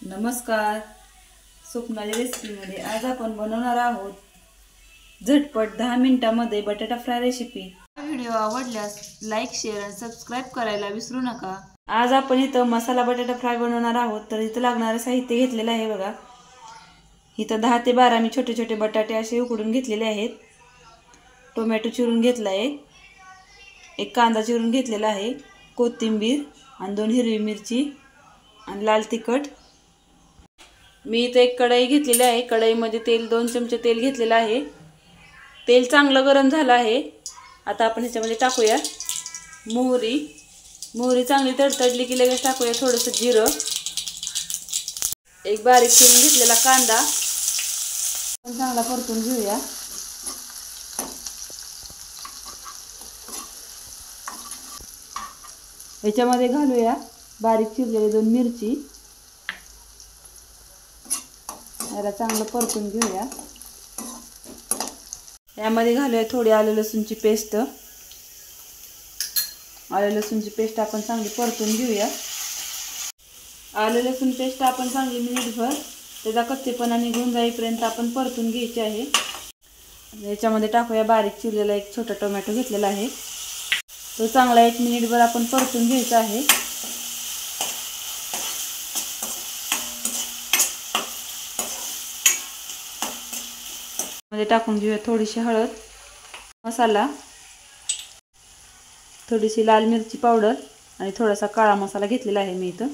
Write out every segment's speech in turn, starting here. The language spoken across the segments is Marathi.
नमस्कार. स्वप्नाली रेसिपीमध्ये आज आपण बनवणार आहोत झटपट 10 मिनिटांमध्ये बटाटा फ्राय रेसिपी. हा व्हिडिओ आवडल्यास लाईक, शेअर आणि सबस्क्राइब करायला विसरू नका. आज आपण इथं मसाला बटाटा फ्राय बनवणार आहोत. तर इथं लागणारे साहित्य घेतलेलं आहे बघा. इथं 10 ते 12 मी छोटे छोटे बटाटे असे उकडून घेतलेले आहेत. टोमॅटो चिरून घेतला आहे. एक कांदा चिरून घेतलेला आहे. कोथिंबीर आणि 2 हिरवी मिरची आणि लाल तिखट. मी इथे एक कढई घेतलेली आहे. कढईमध्ये तेल 2 चमचे तेल घेतलेलं आहे. तेल चांगलं गरम झालं आहे. आता आपण ह्याच्यामध्ये टाकूया मोहरी चांगली तडतडली की लगेच टाकूया थोडंसं जिरं. एक बारीक चिरून घेतलेला कांदा चांगला परतून घेऊया. ह्याच्यामध्ये घालूया बारीक चिरलेली 2 मिरची. याला चांगलं परतून घेऊया. यामध्ये घालूया थोडी आलं लसूणची पेस्ट. आलं लसूणची पेस्ट आपण चांगली परतून घेऊया. आलं लसूण पेस्ट आपण चांगली मिनिटभर त्याचा कच्चेपणा निघून जाईपर्यंत आपण परतून घ्यायची आहे. याच्यामध्ये टाकूया बारीक चिरलेला एक छोटा टोमॅटो घेतलेला आहे. तो चांगला 1 मिनिटभर आपण परतून घ्यायचा आहे. मध्ये टाकून घेऊया थोडीशी हळद, मसाला, थोडीशी लाल मिरची पावडर आणि थोडासा काळा मसाला घेतलेला आहे मी इथं.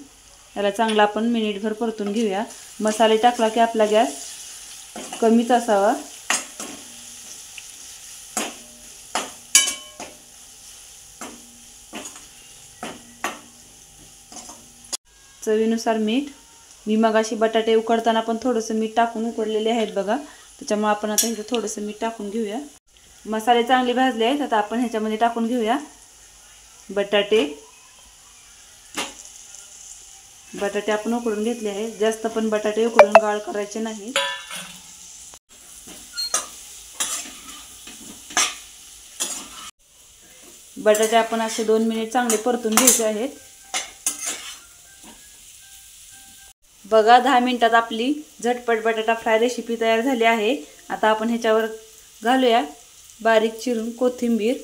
याला चांगला आपण मिनिटभर परतून घेऊया. मसाले टाकला की आपला गॅस कमीच असावा. चवीनुसार मीठ. मी मगाशी बटाटे उकडताना पण थोडंसं मीठ टाकून उकडलेले आहेत बघा. त्याच्यामुळे आपण आता इथं थोडंसं मीठ टाकून घेऊया. मसाले चांगले भाजले आहेत. आता आपण ह्याच्यामध्ये टाकून घेऊया बटाटे आपण उकडून घेतले आहेत. जास्त पण बटाटे उकडून गाळ करायचे नाही. बटाटे आपण असे 2 मिनिट चांगले परतून घ्यायचे आहेत. बघा 10 मिनिटात आपली झटपट बटाटा फ्राय रेसिपी तयार झाली आहे. आता आपण ह्याच्यावर घालूया बारीक चिरून कोथिंबीर.